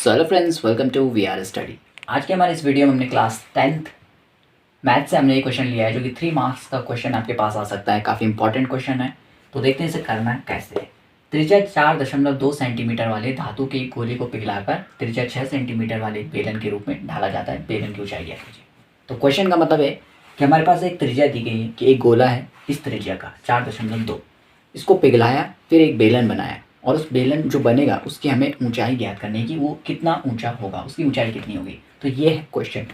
So hello friends, welcome to we are study. आज के हमारे इस वीडियो में हमने क्लास 10th मैथ से हमने ये क्वेश्चन लिया है जो कि 3 मार्क्स का क्वेश्चन आपके पास आ सकता है। काफ़ी इंपॉर्टेंट क्वेश्चन है, तो देखते हैं इसे करना कैसे है। त्रिज्या 4.2 सेंटीमीटर वाले धातु के एक गोले को पिघलाकर त्रिज्या 6 सेंटीमीटर वाले एक बेलन के रूप में ढाला जाता है। बेलन की ऊंचाई ज्ञात कीजिए। तो क्वेश्चन का मतलब है कि हमारे पास एक त्रिज्या दी गई है कि एक गोला है इस त्रिज्या का 4.2, इसको पिघलाया, फिर एक बेलन बनाया और उस बेलन जो बनेगा उसकी हमें ऊंचाई ज्ञात करनी है कि वो कितना ऊंचा होगा, उसकी ऊंचाई कितनी होगी। तो ये है क्वेश्चन।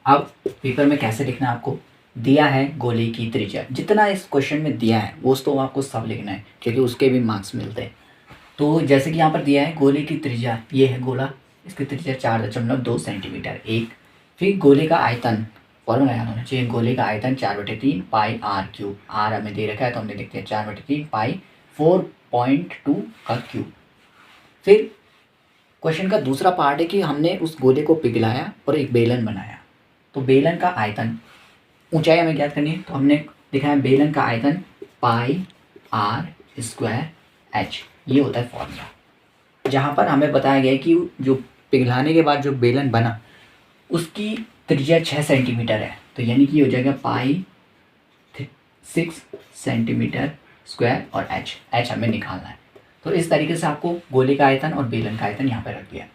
अब पेपर में कैसे लिखना है, आपको दिया है गोले की त्रिज्या, जितना इस क्वेश्चन में दिया है वो तो आपको सब लिखना है क्योंकि उसके भी मार्क्स मिलते हैं। तो जैसे कि यहाँ पर दिया है गोले की त्रिज्या, ये है गोला, इसकी त्रिज्या 4.2 सेंटीमीटर एक। फिर गोले का आयतन, फॉर्मूला याद होना चाहिए, गोले का आयतन 4/3 पाई आर क्यूब। आर हमें दे रखा है तो हमने लिखते हैं 4/3 पाई 4.2 का क्यूब। फिर क्वेश्चन का दूसरा पार्ट है कि हमने उस गोले को पिघलाया और एक बेलन बनाया, तो बेलन का आयतन, ऊंचाई हमें ज्ञात करनी है, तो हमने लिखा है बेलन का आयतन पाई आर स्क्वायर एच, ये होता है फॉर्मूला। जहाँ पर हमें बताया गया है कि जो पिघलाने के बाद जो बेलन बना उसकी त्रिज्या 6 सेंटीमीटर है, तो यानी कि हो जाएगा पाई 6 सेंटीमीटर स्क्वायर और एच हमें निकालना है। तो इस तरीके से आपको गोले का आयतन और बेलन का आयतन यहाँ पर रख दिया।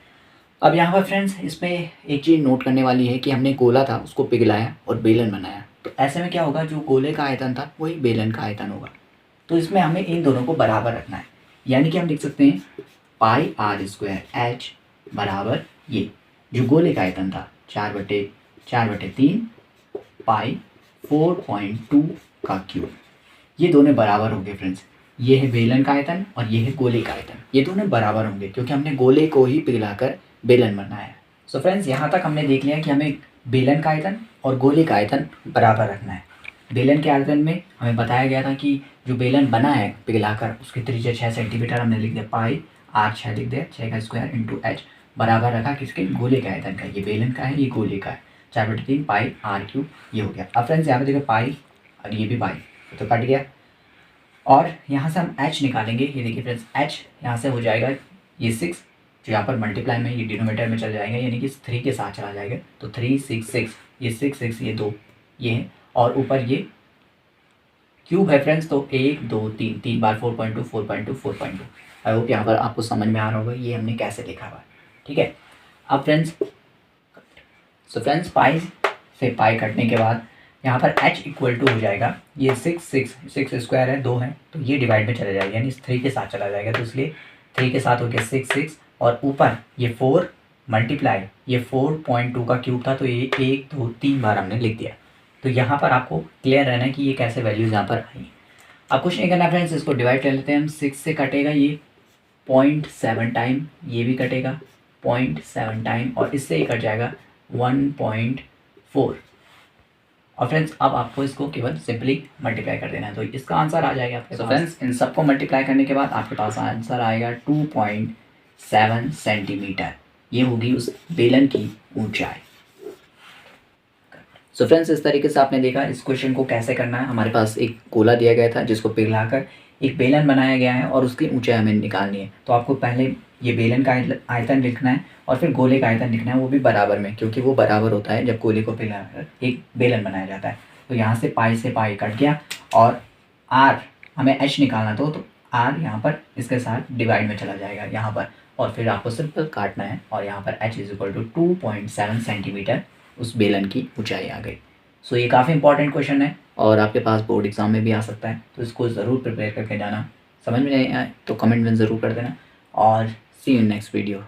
अब यहाँ पर फ्रेंड्स इसमें एक चीज़ नोट करने वाली है कि हमने गोला था उसको पिघलाया और बेलन बनाया, तो ऐसे में क्या होगा, जो गोले का आयतन था वही बेलन का आयतन होगा। तो इसमें हमें इन दोनों को बराबर रखना है, यानी कि हम लिख सकते हैं पाई आर स्क्वायर एच बराबर ये जो गोले का आयतन था 4/3 पाई 4.2 का क्यूब। ये दोनों बराबर होंगे फ्रेंड्स, ये है बेलन का आयतन और ये है गोले का आयतन, ये दोनों बराबर होंगे क्योंकि हमने गोले को ही पिघलाकर बेलन बनाया। सो फ्रेंड्स यहाँ तक हमने देख लिया कि हमें बेलन का आयतन और गोले का आयतन बराबर रखना है। बेलन के आयतन में हमें बताया गया था कि जो बेलन बना है पिघलाकर उसकी त्रिज्या 6 सेंटीमीटर, हमने लिख दिया पाई आर 6 लिख दिया, 6 का स्क्वायर इंटू एच बराबर रखा किसके, गोले के आयतन का। ये बेलन का है, ये गोले का है, 4/3 पाई आर क्यूब, ये हो गया। अब फ्रेंड्स यहाँ पे देखो पाई और ये भी पाई, तो कट गया। और यहाँ से हम h निकालेंगे, ये देखिए फ्रेंड्स h यहाँ से हो जाएगा ये 6 जो यहाँ पर मल्टीप्लाई में ये डिनोमीटर में चल जाएगा, यानी कि 3 के साथ चला जाएगा, तो 3 6 6, ये 6 6 ये 2 ये है, और ऊपर ये क्यूब है फ्रेंड्स, तो 1 2 3 3 बार 4.2 4.2 4.2। आई होप यहाँ पर आपको समझ में आ रहा होगा ये हमने कैसे लिखा हुआ है, ठीक है। अब फ्रेंड्स पाई से पाई कटने के बाद यहाँ पर h इक्वल टू हो जाएगा, ये 6 स्क्वायर है 2 है, तो ये डिवाइड में चला जाएगा, यानी 3 के साथ चला जाएगा, तो इसलिए 3 के साथ हो गया 6 6, और ऊपर ये 4 मल्टीप्लाई ये 4.2 का क्यूब था, तो ये 1 2 3 बार हमने लिख दिया। तो यहाँ पर आपको क्लियर रहना है कि ये कैसे वैल्यूज़ यहाँ पर आई। अब कुछ नहीं करना फ्रेंड्स, इसको डिवाइड कर लेते हैं हम। 6 से कटेगा ये 0.7 टाइम, ये भी कटेगा 0.7 टाइम, और इससे ही कट जाएगा 1.4। और फ्रेंड्स अब आपको इसको केवल सिंपली मल्टीप्लाई कर देना है, तो इसका आंसर आ जाएगा आपके पास। फ्रेंड्स इन सबको मल्टीप्लाई करने के बाद आपके पास आंसर आएगा 2.7 सेंटीमीटर, ये होगी उस बेलन की ऊंचाई। सो फ्रेंड्स इस तरीके से आपने देखा इस क्वेश्चन को कैसे करना है। हमारे पास एक गोला दिया गया था जिसको पिघलाकर एक बेलन बनाया गया है और उसकी ऊंचाई हमें निकालनी है, तो आपको पहले ये बेलन का आयतन लिखना है और फिर गोले का आयतन लिखना है, वो भी बराबर में, क्योंकि वो बराबर होता है जब गोले को पिघलाकर एक बेलन बनाया जाता है। तो यहाँ से पाई से पाई कट गया, और आर हमें एच निकालना तो आर यहाँ पर इसके साथ डिवाइड में चला जाएगा यहाँ पर, और फिर आपको सिंपल काटना है, और यहाँ पर h इक्वल टू 2.7 सेंटीमीटर उस बेलन की ऊंचाई आ गई। सो ये काफ़ी इंपॉर्टेंट क्वेश्चन है और आपके पास बोर्ड एग्जाम में भी आ सकता है, तो इसको ज़रूर प्रिपेयर करके जाना। समझ में नहीं आए तो कमेंट में ज़रूर कर देना, और सी यू इन नेक्स्ट वीडियो।